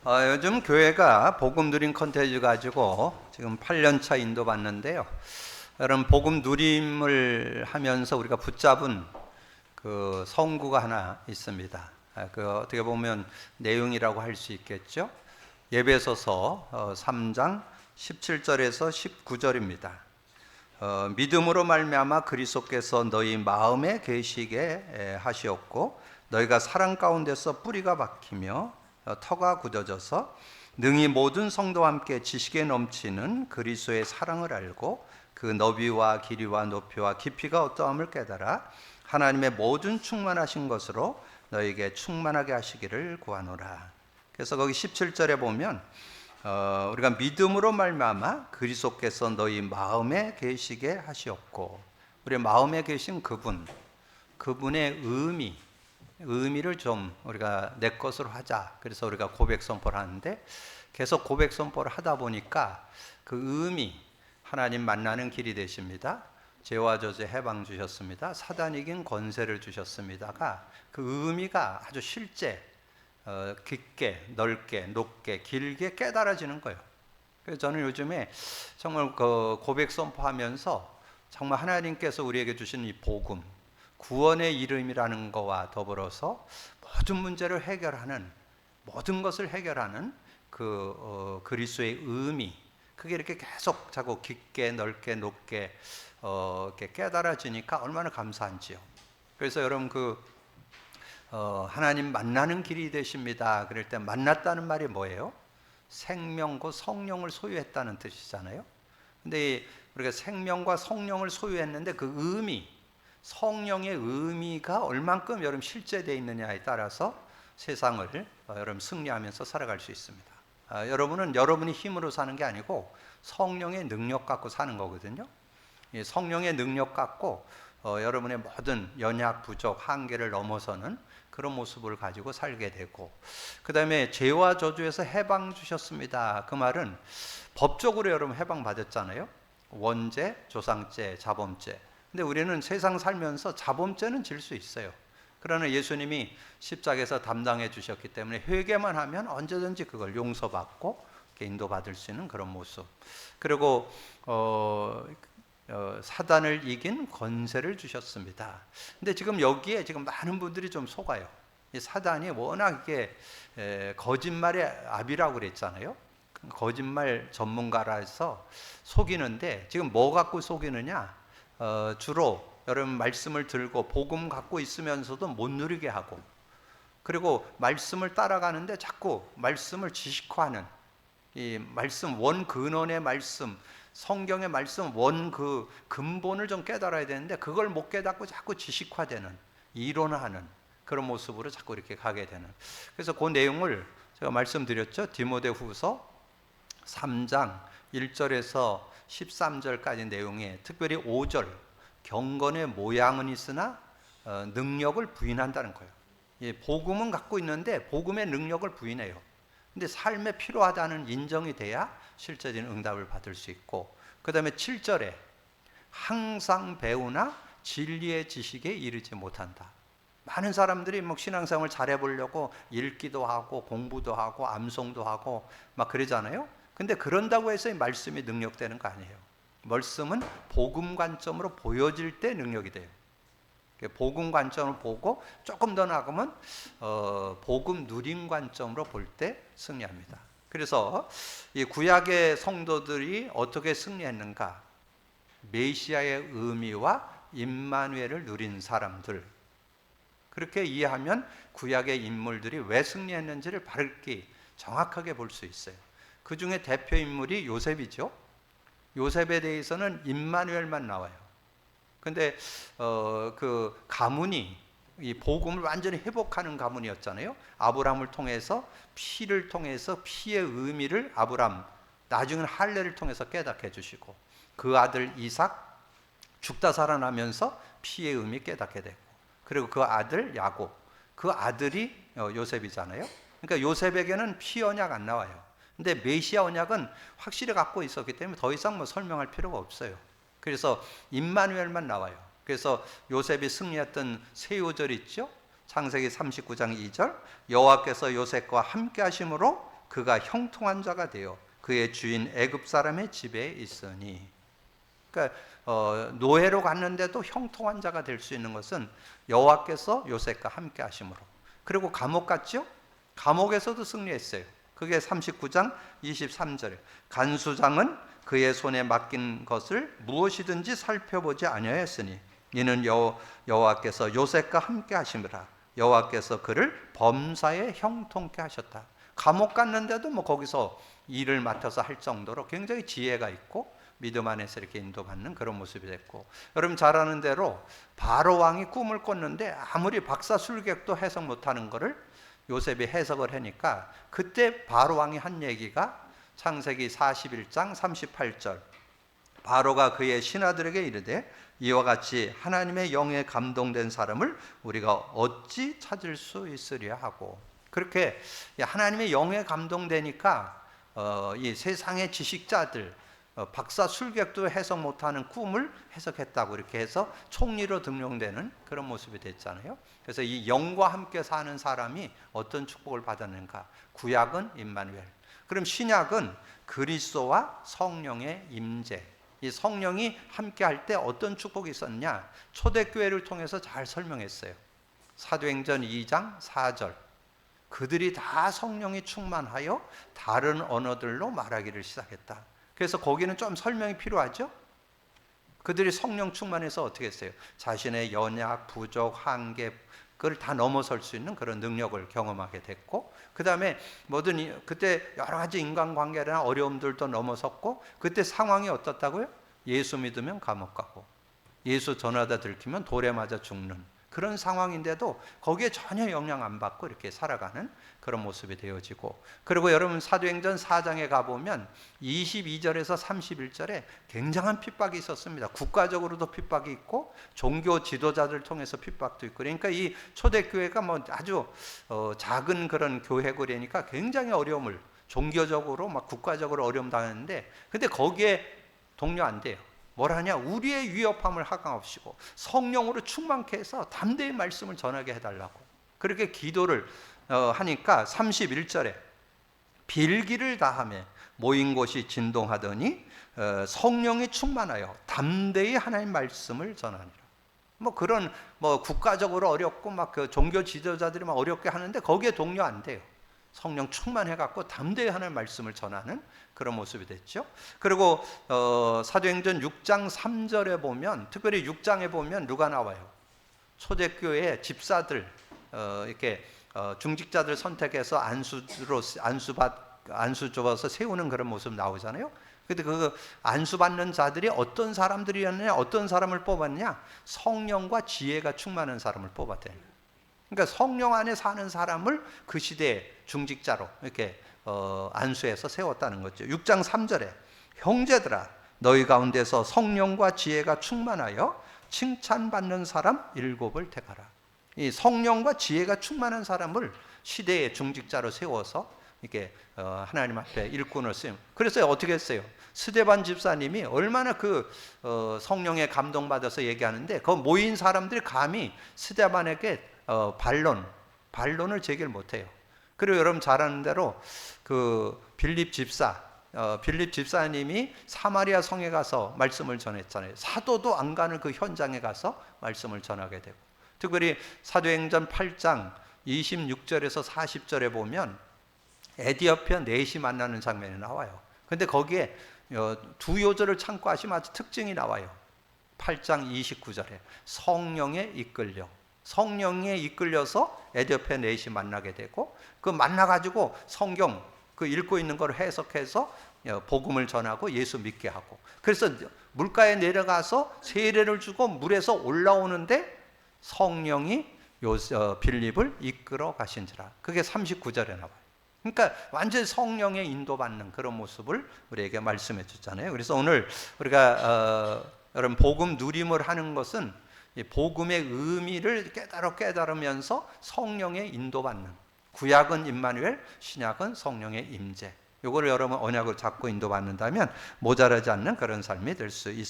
요즘 교회가 복음 누림 컨텐츠 가지고 지금 8년차 인도받는데요. 여러분, 복음 누림을 하면서 우리가 붙잡은 그 성구가 하나 있습니다. 그 어떻게 보면 내용이라고 할 수 있겠죠. 에베소서 3장 17절에서 19절입니다. 믿음으로 말미암아 그리스도께서 너희 마음에 계시게 하시었고 너희가 사랑 가운데서 뿌리가 박히며 터가 굳어져서 능히 모든 성도와 함께 지식에 넘치는 그리스도의 사랑을 알고 그 너비와 길이와 높이와 깊이가 어떠함을 깨달아 하나님의 모든 충만하신 것으로 너희에게 충만하게 하시기를 구하노라. 그래서 거기 17절에 보면 우리가 믿음으로 말미암아 그리스도께서 너희 마음에 계시게 하시었고, 우리 마음에 계신 그분의 의미를 좀 우리가 내 것으로 하자. 그래서 우리가 고백 선포를 하는데, 계속 고백 선포를 하다 보니까 그 의미, 하나님 만나는 길이 되십니다. 죄와 저주 해방 주셨습니다. 사단 이긴 권세를 주셨습니다가 그 의미가 아주 실제 깊게, 넓게, 높게, 길게 깨달아지는 거예요. 그래서 저는 요즘에 정말 그 고백 선포하면서 정말 하나님께서 우리에게 주신 이 복음, 구원의 이름이라는 것과 더불어서 모든 문제를 해결하는, 모든 것을 해결하는 그 그리스도의 의미, 그게 이렇게 계속 자꾸 깊게, 넓게, 높게 이렇게 깨달아지니까 얼마나 감사한지요. 그래서 여러분 하나님 만나는 길이 되십니다. 그럴 때 만났다는 말이 뭐예요? 생명과 성령을 소유했다는 뜻이잖아요. 근데 우리가 생명과 성령을 소유했는데 그 의미, 성령의 의미가 얼만큼 여러분 실제되어 있느냐에 따라서 세상을 여러분 승리하면서 살아갈 수 있습니다. 여러분은 여러분이 힘으로 사는 게 아니고 성령의 능력 갖고 사는 거거든요. 이 성령의 능력 갖고 여러분의 모든 연약, 부족, 한계를 넘어서는 그런 모습을 가지고 살게 되고, 그 다음에 죄와 저주에서 해방 주셨습니다. 그 말은 법적으로 여러분 해방 받았잖아요. 원죄, 조상죄, 자범죄. 근데 우리는 세상 살면서 자범죄는 질 수 있어요. 그러나 예수님이 십자가에서 담당해 주셨기 때문에 회개만 하면 언제든지 그걸 용서받고 인도받을 수 있는 그런 모습. 그리고 사단을 이긴 권세를 주셨습니다. 근데 지금 여기에 지금 많은 분들이 좀 속아요. 이 사단이 워낙 이게 거짓말의 압이라고 그랬잖아요. 거짓말 전문가라 해서 속이는데, 지금 뭐 갖고 속이느냐? 주로 여러분 말씀을 들고 복음 갖고 있으면서도 못 누리게 하고, 그리고 말씀을 따라가는데 자꾸 말씀을 지식화하는, 이 말씀 원 근원의 말씀, 성경의 말씀 원 그 근본을 좀 깨달아야 되는데 그걸 못 깨닫고 자꾸 지식화되는, 이론화하는 그런 모습으로 자꾸 이렇게 가게 되는. 그래서 그 내용을 제가 말씀드렸죠. 디모데후서 3장 1절에서 13절까지 내용에 특별히 5절 경건의 모양은 있으나 능력을 부인한다는 거예요. 예, 복음은 갖고 있는데 복음의 능력을 부인해요. 근데 삶에 필요하다는 인정이 돼야 실제적인 응답을 받을 수 있고, 그 다음에 7절에 항상 배우나 진리의 지식에 이르지 못한다. 많은 사람들이 뭐 신앙생활을 잘해보려고 읽기도 하고 공부도 하고 암송도 하고 막 그러잖아요. 근데 그런다고 해서 이 말씀이 능력되는 거 아니에요. 말씀은 복음 관점으로 보여질 때 능력이 돼요. 복음 관점을 보고 조금 더 나가면 복음 누림 관점으로 볼 때 승리합니다. 그래서 이 구약의 성도들이 어떻게 승리했는가? 메시아의 의미와 임마누엘을 누린 사람들, 그렇게 이해하면 구약의 인물들이 왜 승리했는지를 바르게 정확하게 볼 수 있어요. 그 중에 대표 인물이 요셉이죠. 요셉에 대해서는 임마누엘만 나와요. 근데 그 가문이 이 복음을 완전히 회복하는 가문이었잖아요. 아브라함을 통해서, 피를 통해서 피의 의미를 아브라함, 나중에는 할례를 통해서 깨닫게 해주시고, 그 아들 이삭 죽다 살아나면서 피의 의미 깨닫게 되고, 그리고 그 아들 야곱, 그 아들이 요셉이잖아요. 그러니까 요셉에게는 피 언약 안 나와요. 근데 메시아 언약은 확실히 갖고 있었기 때문에 더 이상 뭐 설명할 필요가 없어요. 그래서 임마누엘만 나와요. 그래서 요셉이 승리했던 세 요절 있죠. 창세기 39장 2절, 여호와께서 요셉과 함께 하심으로 그가 형통한 자가 되어 그의 주인 애굽 사람의 집에 있으니. 그러니까 노예로 갔는데도 형통한 자가 될 수 있는 것은 여호와께서 요셉과 함께 하심으로. 그리고 감옥 갔죠? 감옥에서도 승리했어요. 그게 39장 23절에 간수장은 그의 손에 맡긴 것을 무엇이든지 살펴보지 아니하였으니 이는 여호와께서 요셉과 함께 하심이라. 여호와께서 그를 범사에 형통케 하셨다. 감옥 갔는데도 뭐 거기서 일을 맡아서 할 정도로 굉장히 지혜가 있고 믿음 안에서 이렇게 인도받는 그런 모습이 됐고, 여러분 잘 아는 대로 바로 왕이 꿈을 꿨는데 아무리 박사술객도 해석 못하는 거를 요셉이 해석을 하니까 그때 바로 왕이 한 얘기가 창세기 41장 38절 바로가 그의 신하들에게 이르되 이와 같이 하나님의 영에 감동된 사람을 우리가 어찌 찾을 수 있으랴 하고, 그렇게 하나님의 영에 감동되니까 이 세상의 지식자들 박사 술객도 해석 못하는 꿈을 해석했다고 이렇게 해서 총리로 등용되는 그런 모습이 됐잖아요. 그래서 이 영과 함께 사는 사람이 어떤 축복을 받았는가? 구약은 임마누엘. 그럼 신약은 그리스도와 성령의 임재. 이 성령이 함께 할 때 어떤 축복이 있었냐? 초대교회를 통해서 잘 설명했어요. 사도행전 2장 4절. 그들이 다 성령이 충만하여 다른 언어들로 말하기를 시작했다. 그래서 거기는 좀 설명이 필요하죠? 그들이 성령 충만해서 어떻게 했어요? 자신의 연약, 부족, 한계, 그걸 다 넘어설 수 있는 그런 능력을 경험하게 됐고, 그 다음에 뭐든 그때 여러 가지 인간관계나 어려움들도 넘어섰고, 그때 상황이 어떻다고요? 예수 믿으면 감옥 가고, 예수 전하다 들키면 돌에 맞아 죽는 그런 상황인데도 거기에 전혀 영향 안 받고 이렇게 살아가는 그런 모습이 되어지고, 그리고 여러분 사도행전 4장에 가보면 22절에서 31절에 굉장한 핍박이 있었습니다. 국가적으로도 핍박이 있고 종교 지도자들 통해서 핍박도 있고, 그러니까 이 초대교회가 뭐 아주 작은 그런 교회고리니까 굉장히 어려움을 종교적으로 막 국가적으로 어려움 당했는데, 근데 거기에 동료 안 돼요. 뭘 하냐? 우리의 위협함을 하강하시고 성령으로 충만케 해서 담대히 말씀을 전하게 해달라고 그렇게 기도를 하니까 31절에 빌기를 다하며 모인 곳이 진동하더니 성령이 충만하여 담대히 하나님 말씀을 전하니라. 뭐 그런 뭐 국가적으로 어렵고 막 그 종교 지도자들이 막 어렵게 하는데 거기에 동료 안 돼요. 성령 충만해갖고 담대히 하는 말씀을 전하는 그런 모습이 됐죠. 그리고 사도행전 6장 3절에 보면, 특별히 6장에 보면 누가 나와요? 초대교회 집사들 이렇게 중직자들 선택해서 안수 줘서 세우는 그런 모습 나오잖아요. 근데 그 안수 받는 자들이 어떤 사람들이었느냐, 어떤 사람을 뽑았냐? 성령과 지혜가 충만한 사람을 뽑았대요. 그러니까 성령 안에 사는 사람을 그 시대의 중직자로 이렇게 안수해서 세웠다는 거죠. 6장 3절에 형제들아 너희 가운데서 성령과 지혜가 충만하여 칭찬받는 사람 7을 택하라. 이 성령과 지혜가 충만한 사람을 시대의 중직자로 세워서 이렇게 하나님 앞에 일꾼을 쓰임. 그래서 어떻게 했어요? 스데반 집사님이 얼마나 그 성령에 감동받아서 얘기하는데 그 모인 사람들이 감히 스데반에게 반론을 제기를 못해요. 그리고 여러분 잘 아는 대로 그 빌립 집사님이 사마리아 성에 가서 말씀을 전했잖아요. 사도도 안 가는 그 현장에 가서 말씀을 전하게 되고, 특별히 사도행전 8장 26절에서 40절에 보면 에디오피아 넷이 만나는 장면이 나와요. 근데 거기에 두 요절을 참고 하시면 아주 특징이 나와요. 8장 29절에 성령에 이끌려서 에디오피아 넷이 만나게 되고, 그 만나가지고 성경 그 읽고 있는 걸 해석해서 복음을 전하고 예수 믿게 하고, 그래서 물가에 내려가서 세례를 주고 물에서 올라오는데 성령이 빌립을 이끌어 가신지라. 그게 39절에 나와요. 그러니까 완전 성령의 인도받는 그런 모습을 우리에게 말씀해 주잖아요. 그래서 오늘 우리가 여러분 복음 누림을 하는 것은 복음의 의미를 깨달으면서 성령의 인도받는, 구약은 임마누엘, 신약은 성령의 임재, 요거를 여러분 언약을 잡고 인도받는다면 모자라지 않는 그런 삶이 될 수 있습니다.